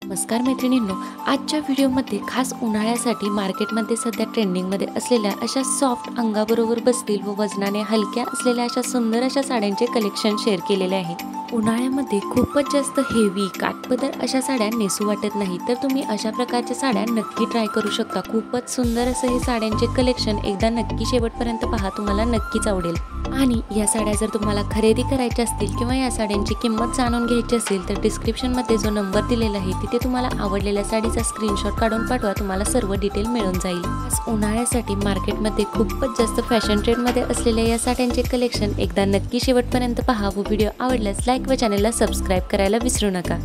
नमस्कार मैत्रिणींनो, आजच्या व्हिडिओमध्ये खास उन्हाळ्यासाठी मार्केटमध्ये सध्या ट्रेंडिंगमध्ये असलेल्या अशा सॉफ्ट अंगाबरोबर बसतील व वजनाने हलक्या असलेल्या अशा सुंदर अशा साड्यांचे कलेक्शन शेअर केलेले आहे। उन्हाळ्यामध्ये खूपच जास्त हेवी काठपदर अशा साड्या नेसू वाटत नाही, तर तुम्ही अशा प्रकारच्या साड्या नक्की ट्राय करू शकता। खूपच सुंदर असं हे साड्यांचे कलेक्शन एकदा नक्की शेवटपर्यंत पहा, तुम्हाला नक्कीच आवडेल। आणि या साड्या जर तुम्हाला खरेदी करायच्या असतील किंवा या साड्यांची किंमत जाणून घ्यायची असेल तर डिस्क्रिप्शनमध्ये जो नंबर दिलेला आहे तिथे तुम्हाला आवडलेल्या साडीचा स्क्रीनशॉट काढून पाठवा, तुम्हाला सर्व डिटेल मिळून जाईल। आज उन्हाळ्यासाठी मार्केटमध्ये खूपच जास्त फॅशन ट्रेंडमध्ये असलेल्या या साड्यांचे कलेक्शन एकदा नक्की शेवटपर्यंत पहा व व्हिडिओ आवडल्यास लाईक व चॅनलला सबस्क्राईब करायला विसरू नका।